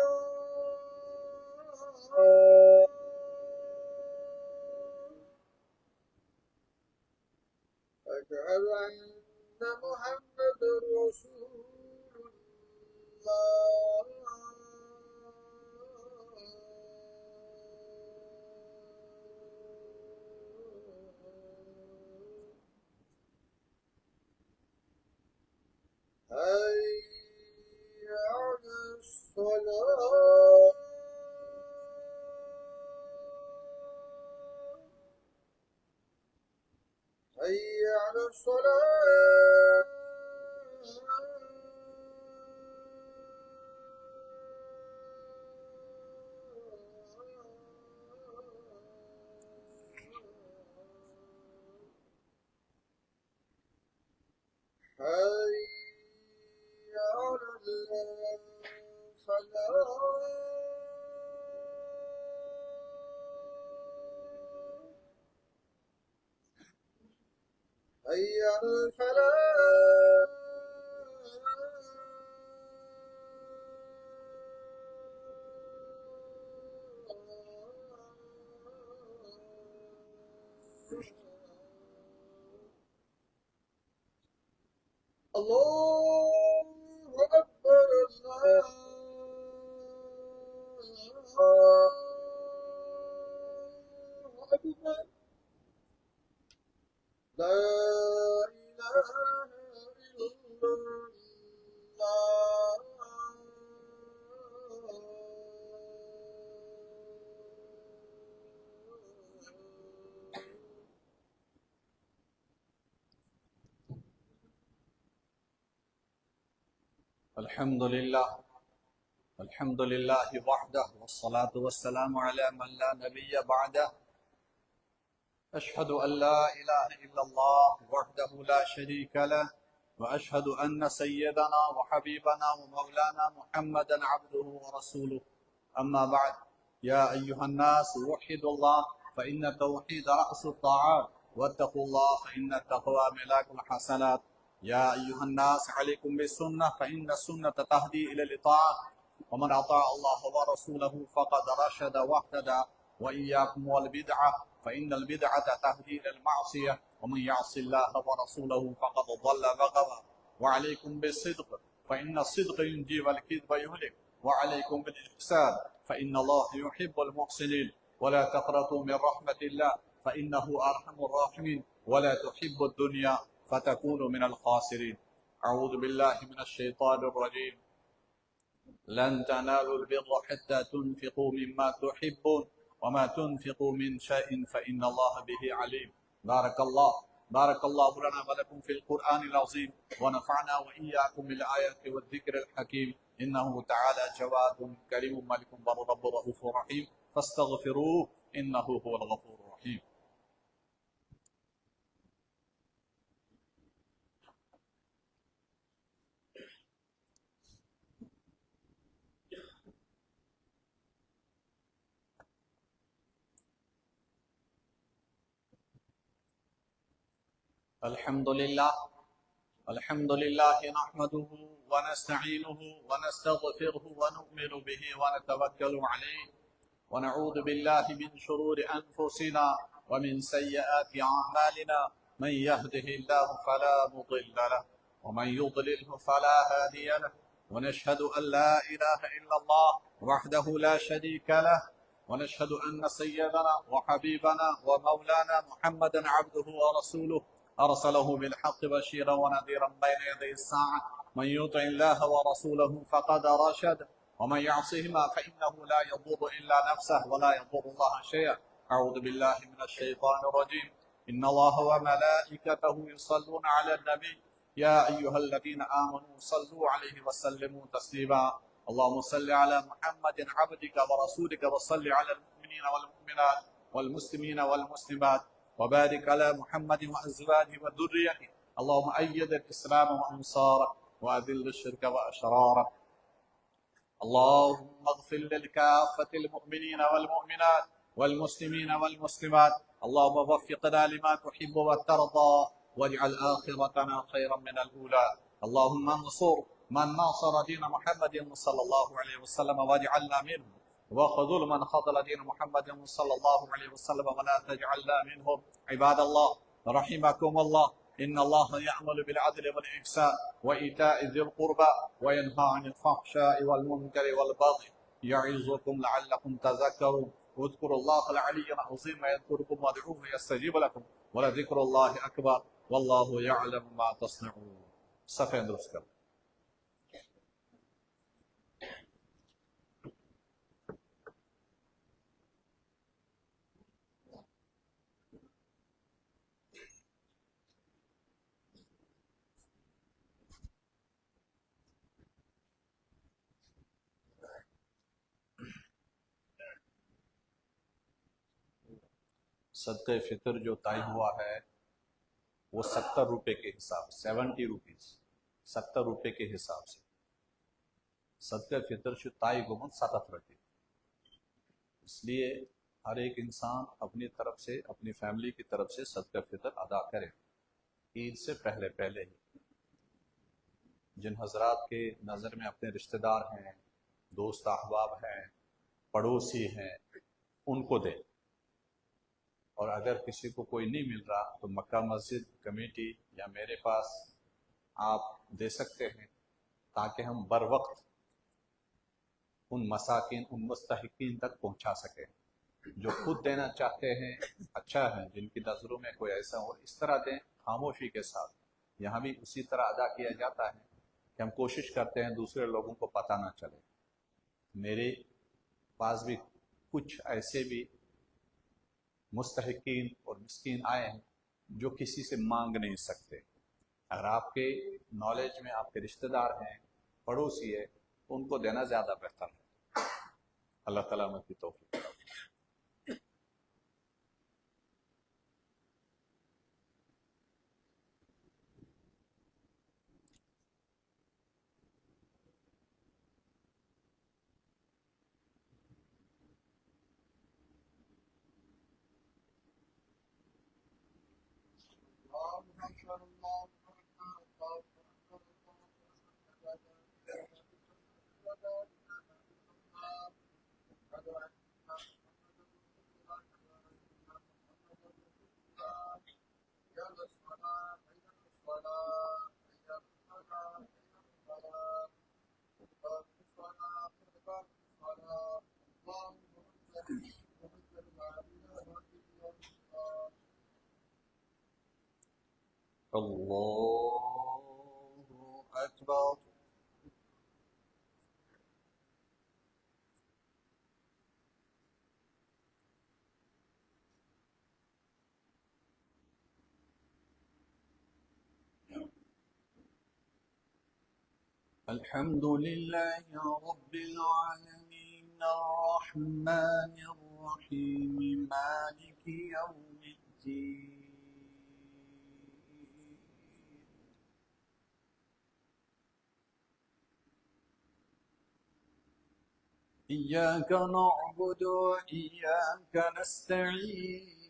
واشهد ان محمد رسول الله حي على الصلاة حي على الصلاة حي على الفلاح حي على الفلاح اللہ اکبر اللہ اکبر لا الہ الا اللہ الحمد للہ وحدہ والصلاة والسلام علی من لا نبی بعدہ، اشہد ان لا الہ الا اللہ وحدہ لا شریک لہ، واشہد ان سیدنا وحبیبنا ومولانا محمدا عبدہ ورسولہ، اما بعد، یا ایہا الناس وحدوا اللہ فإن التوحید رأس الطاعات، واتقوا اللہ فإن التقوى ملاک الحسنات، یا ایہا الناس علیکم بالسنہ فإن السنة تہدی الی الاطاعة، ومن أطاع الله ورسوله فقد رشد واهتدى وإياكم والبدعة فإن البدعة تهدي إلى المعصية ومن يعص الله ورسوله فقد ضل وغوى وعليكم بالصدق فإن الصدق ينجي والكذب يهلك وعليكم بالإحسان فإن الله يحب المحسنين ولا تقنطوا من رحمة الله فإنه أرحم الراحمين ولا تحب الدنيا فتكونوا من الخاسرين. أعوذ بالله من الشيطان الرجيم. لن تنالوا البر حتى تنفقوا مما تحبون وما تنفقوا من شيء فإن الله به عليم. بارك الله لنا ولكم في القرآن العظيم ونفعنا وإياكم بالآيات والذكر الحكيم إنه تعالى جواد كريم ملك بر رب رؤوف رحيم فاستغفروه إنه هو الغفور الرحيم. الحمد لله نحمده ونستعينه ونستغفره ونؤمن به ونتوكل عليه ونعوذ بالله من شرور أنفسنا ومن سيئات أعمالنا من يهده الله فلا مضل له ومن يضلله فلا هادي له ونشهد أن لا إله إلا الله وحده لا شريك له ونشهد أن سيدنا وحبيبنا ومولانا محمدا عبده ورسوله أرسله بالحق بشيرا ونذيرا بين يدي الساعة من يطع الله ورسوله فقد رشد ومن يعصهما فإنه لا يضر إلا نفسه ولا يضر الله شيئا. أعوذ بالله من الشيطان الرجيم. إن الله وملائكته يصلون على النبي يا أيها الذين آمنوا صلوا عليه وسلموا تسليما. اللهم صل على محمد عبدك ورسولك وصل على المؤمنين والمؤمنات والمسلمين والمسلمات وبارك على محمد وأزواجه وذريته. اللهم أيد الإسلام وأنصاره وأذل الشرك وأشراره. اللهم اغفر للكافة المؤمنين والمؤمنات والمسلمين والمسلمات. اللهم وفقنا لما تحب وترضى واجعل آخرتنا خيرا من الأولى. اللهم انصر من ناصر دين محمد صلى الله عليه وسلم واجعلنا منه وخذل من خذل دين محمد صلى الله عليه وسلم ولا تجعلنا منهم. عباد الله رحمكم الله إن الله يأمر بالعدل والإحسان وإيتاء ذي القربى وينهى عن الفحشاء والمنكر والبغي يعظكم لعلكم تذكرون. اذكروا الله العلي العظيم يذكركم وادعوه يستجيب لكم ولذكر الله أكبر والله يعلم ما تصنعون. صفحہ درست کرو. صدقہ فطر جو طے ہوا ہے وہ 70 روپے کے حساب 70 روپیز 70 روپے کے حساب سے صدقہ فطر شو طے گمن 7 رکھے. اس لیے ہر ایک انسان اپنی طرف سے اپنی فیملی کی طرف سے صدقہ فطر ادا کرے عید سے پہلے ہی. جن حضرات کے نظر میں اپنے رشتہ دار ہیں، دوست احباب ہیں، پڑوسی ہیں، ان کو دے. اور اگر کسی کو کوئی نہیں مل رہا تو مکہ مسجد کمیٹی یا میرے پاس آپ دے سکتے ہیں تاکہ ہم بر وقت ان مساکین ان مستحقین تک پہنچا سکیں. جو خود دینا چاہتے ہیں اچھا ہے، جن کی نظروں میں کوئی ایسا ہو اس طرح دیں خاموشی کے ساتھ. یہاں بھی اسی طرح ادا کیا جاتا ہے کہ ہم کوشش کرتے ہیں دوسرے لوگوں کو پتہ نہ چلے. میرے پاس بھی کچھ ایسے بھی مستحقین اور مسکین آئے ہیں جو کسی سے مانگ نہیں سکتے. اگر آپ کے نالج میں آپ کے رشتہ دار ہیں، پڑوسی ہے، تو ان کو دینا زیادہ بہتر ہے. اللہ تعالیٰ ہمیں کی توفیق. الله أكبر. الحمد لله رب العالمين الرحمن الرحيم مالك يوم الدين. إياك نعبد وإياك نستعين.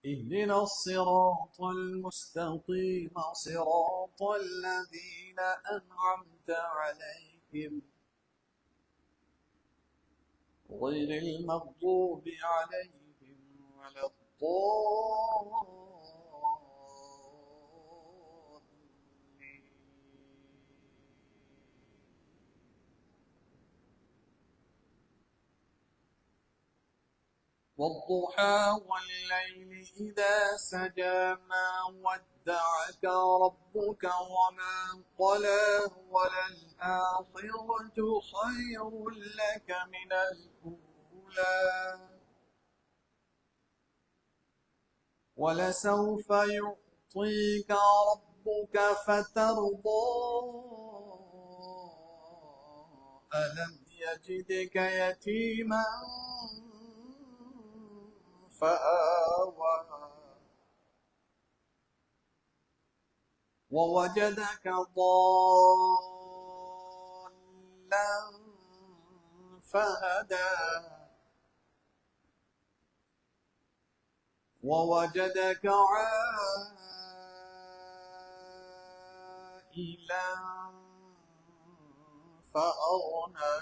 اهدنا الصراط المستقيم صراط الذين أنعمت عليهم غير المغضوب عليهم ولا الضالين. والضحى والليل إذا سجى ما ودعك ربك وما قلى وللآخرة خير لك من الأولى ولسوف يعطيك ربك فترضى ألم يجدك يتيما فآوى ووجدك ضالا فهدى ووجدك عائلا فأغنى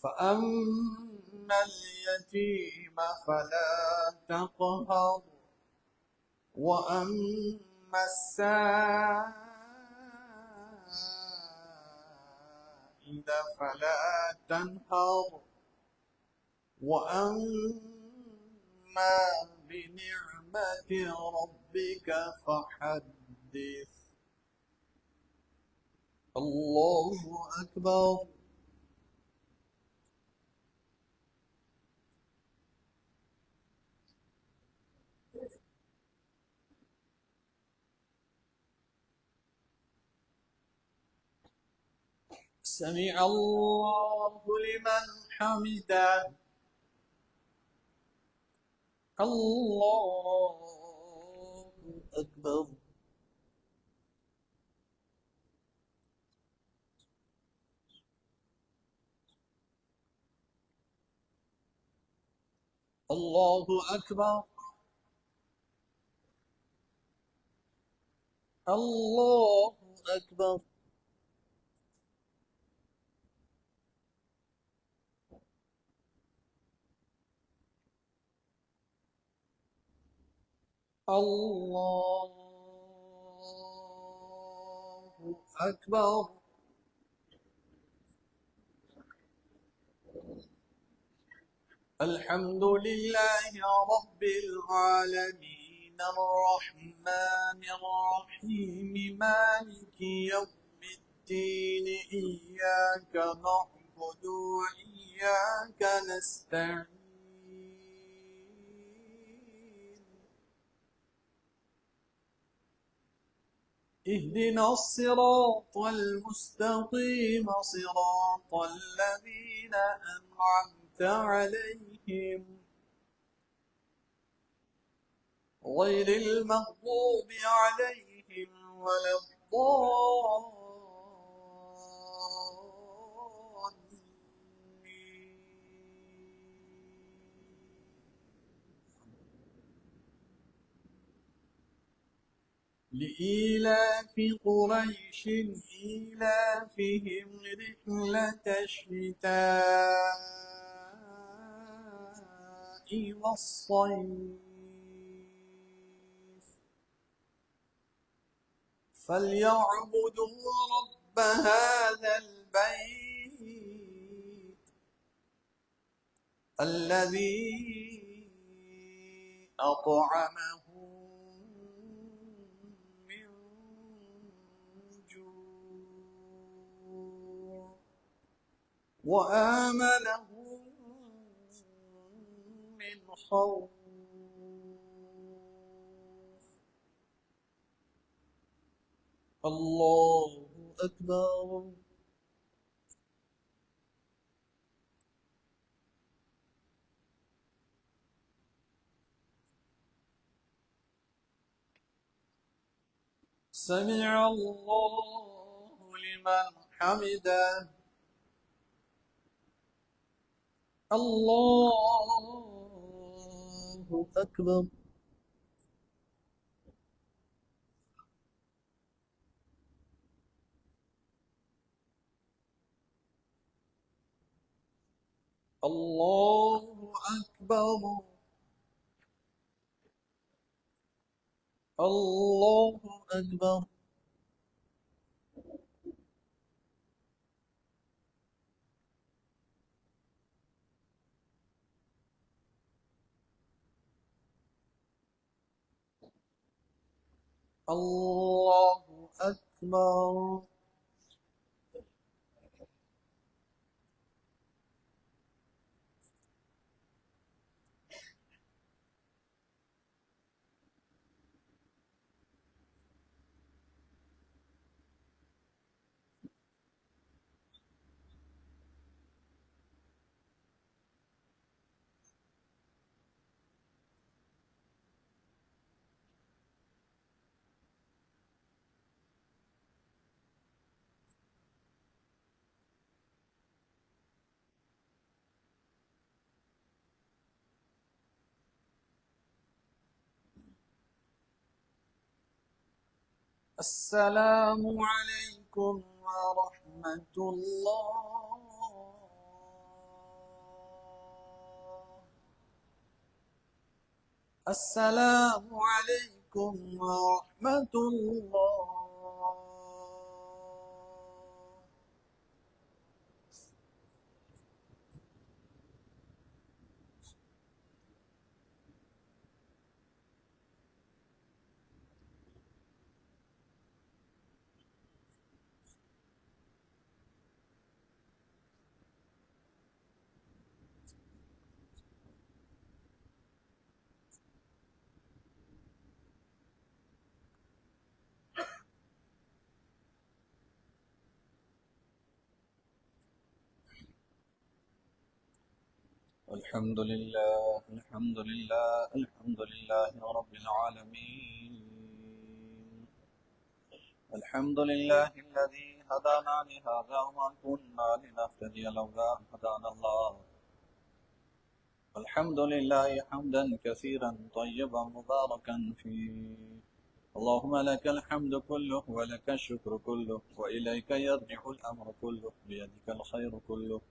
فأما اليتيم فلا تقهر وأما السائل فلا تنهر وأما بنعمة ربك فحدث. الله أكبر. سمع الله لمن حمده. الله أكبر. الله أكبر. الله أكبر. الله أكبر. الحمد لله رب العالمين الرحمن الرحيم مالك يوم الدين إياك نعبد وإياك نستعين اهدنا الصراط المستقيم صراط الذين أنعمت عليهم غير المغضوب عليهم ولا الضالين. لإيلاف قريش إيلافهم رحلة الشتاء والصيف فليعبدوا رب هذا البيت الذي أطعمهم من جوع وآمنهم من خوف. الله أكبر. سمع الله لمن حمده. الله أكبر. الله أكبر. الله أكبر. الله أكبر. السلام عليكم ورحمة الله. السلام عليكم ورحمة الله. الحمد لله الحمد لله الحمد لله رب العالمين. الحمد لله الذي هدانا لهذا وما كنا لنهتدي لولا أن هدانا الله. الحمد لله حمدا كثيرا طيبا مباركا فيه. اللهم لك الحمد كله ولك الشكر كله وإليك يرجع الأمر كله بيدك الخير كله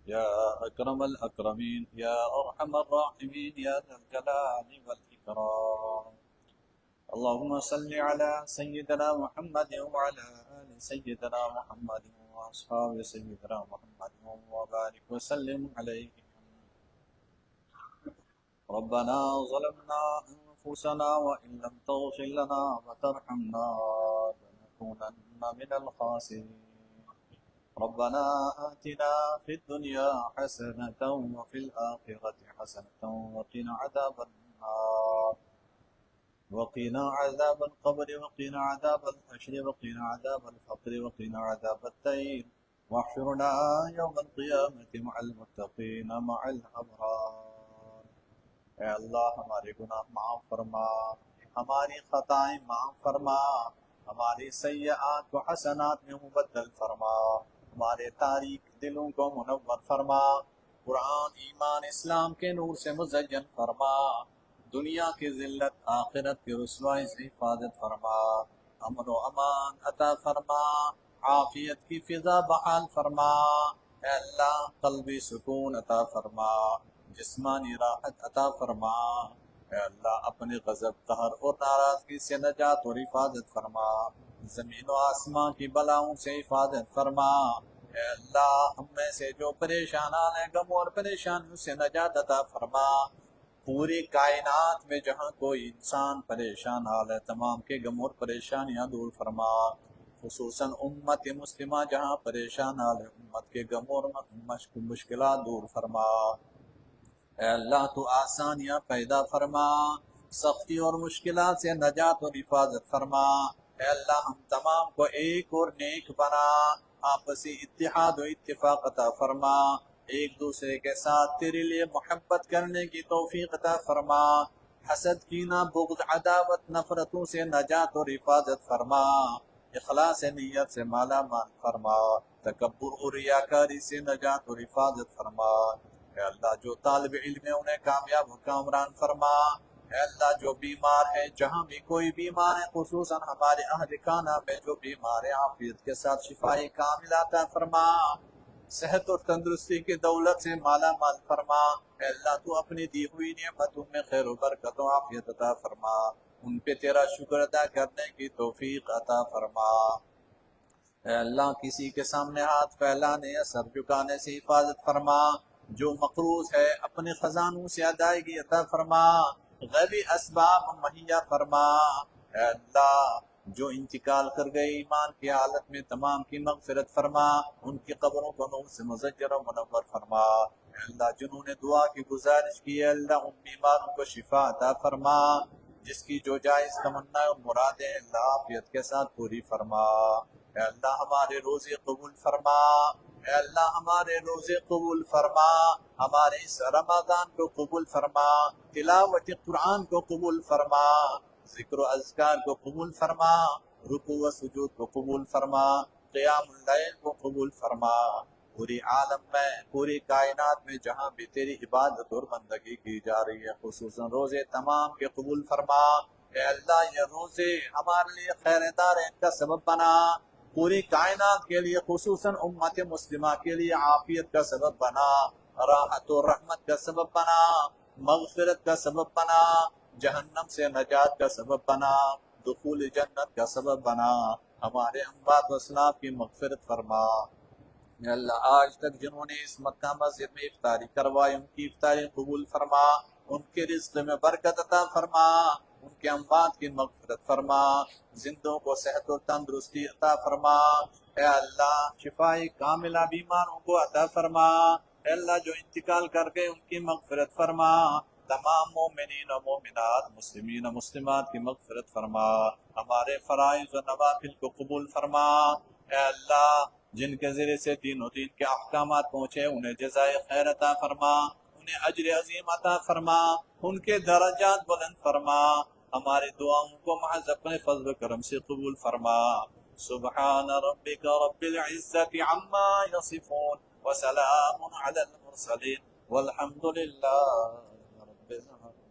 يا أكرم الأكرمين يا أرحم الراحمين يا ذا الجلال والإكرام. اللهم صل على سيدنا محمد وعلى آل سيدنا محمد وأصحاب سيدنا محمد وبارك وسلم عليه. ربنا ظلمنا أنفسنا وإن لم تغفر لنا وترحمنا لنكونن من الخاسرين. ربنا آتنا في الدنيا حسنة وفي الآخرة حسنة وقنا عذاب النار وقنا عذاب القبر وقنا عذاب الحشر وقنا عذاب الفقر وقنا عذاب الدين واحشرنا يوم القيامة مع المتقين مع الأبرار. اے اللہ ہمارے گناہ معاف فرما، ہماری خطائیں معاف فرما، ہماری سیئات کو حسنات میں مبدل فرما، ہمارے تاریک دلوں کو منور فرما، قرآن ایمان اسلام کے نور سے مزین فرما، دنیا کی ذلت آخرت کی رسوائی سے حفاظت فرما، امن و امان عطا فرما، عافیت کی فضا بحال فرما، اے اللہ قلبی سکون عطا فرما، جسمانی راحت عطا فرما، اے اللہ اپنے غضب قہر اور ناراضگی سے نجات اور حفاظت فرما، زمین و آسمان کی بلاؤں سے حفاظت فرما، اے اللہ ہم میں سے جو پریشان ہیں غم اور پریشانیوں سے نجات عطا فرما، پوری کائنات میں جہاں کوئی انسان پریشان حال ہے تمام کے غم اور پریشانیاں دور فرما، خصوصاً امت مسلمہ جہاں پریشان حال ہے امت کے غم اور مشکلات دور فرما۔ اے اللہ تو آسانیاں پیدا فرما، سختی اور مشکلات سے نجات اور حفاظت فرما۔ اے اللہ ہم تمام کو ایک اور نیک بنا، آپسی اتحاد و اتفاق عطا فرما، ایک دوسرے کے ساتھ تیرے لیے محبت کرنے کی توفیق عطا فرما، حسد کینہ بغض عداوت نفرتوں سے نجات اور حفاظت فرما، اخلاص نیت سے مالا مال فرما، تکبر اور ریاکاری سے نجات اور حفاظت فرما۔ اے اللہ جو طالب علم ہے انہیں کامیاب و کامران فرما۔ اے اللہ جو بیمار ہے جہاں بھی کوئی بیمار ہے خصوصاً ہمارے اہل خانہ میں جو بیمار ہے عافیت کے ساتھ شفائے کامل عطا فرما، صحت اور تندرستی کی دولت سے مالا مال فرما۔ اے اللہ تو اپنی دی ہوئی نعمتوں میں خیر و برکت و عافیت عطا فرما، ان پہ تیرا شکر ادا کرنے کی توفیق عطا فرما۔ اے اللہ کسی کے سامنے ہاتھ پھیلانے یا سر جھکانے سے حفاظت فرما، جو مقروض ہے اپنے خزانوں سے ادائیگی عطا فرما، غیبی اسباب مہیا فرما۔ اے اللہ جو انتقال کر گئے ایمان کی حالت میں تمام کی مغفرت فرما، ان کی قبروں کو نور سے مزجر و منور فرما۔ اے اللہ جنہوں نے دعا کی گزارش کی ہے اللہ ان بیماروں کو شفا عطا فرما، جس کی جو جائز تمنا اور مرادیں اللہ عافیت کے ساتھ پوری فرما۔ اے اللہ ہمارے روزے قبول فرما، اے اللہ ہمارے روزے قبول فرما، ہمارے اس رمضان کو قبول فرما، تلاوت قرآن کو قبول فرما، ذکر و اذکار کو قبول فرما، رکوع و سجود کو قبول فرما، قیام اللیل کو قبول فرما، پوری عالم میں پوری کائنات میں جہاں بھی تیری عبادت اور بندگی کی جا رہی ہے خصوصاً روزے تمام کے قبول فرما۔ اے اللہ یہ روزے ہمارے لیے خیر دار کا سبب بنا، پوری کائنات کے لیے خصوصاً امت مسلمہ کے لیے عافیت کا سبب بنا، راحت و رحمت کا سبب بنا، مغفرت کا سبب بنا، جہنم سے نجات کا سبب بنا، دخول جنت کا سبب بنا، ہمارے اموات و اسلاف کی مغفرت فرما۔ یا اللہ آج تک جنہوں نے اس مکہ مسجد میں افطاری کروائی ان کی افطاری قبول فرما، ان کے رزق میں برکت عطا فرما، ان کے اموات کی مغفرت فرما، زندوں کو صحت و تندرستی عطا فرما۔ اے اللہ شفائی کاملہ بیماروں کو عطا فرما، اے اللہ جو انتقال کر گئے ان کی مغفرت فرما، تمام مومنین و مومنات مسلمین و مسلمات کی مغفرت فرما، ہمارے فرائض و نوافل کو قبول فرما۔ اے اللہ جن کے ذریعے سے دین و دین کے احکامات پہنچے انہیں جزائے خیر عطا فرما، انہیں اجر عظیم عطا فرما، ان کے درجات بلند فرما، ہماری دعاؤں کو محض اپنے فضل و کرم سے قبول فرما۔ سبحان ربک رب العزت عما یصفون وسلام علی المرسلین والحمد للہ رب العالمین۔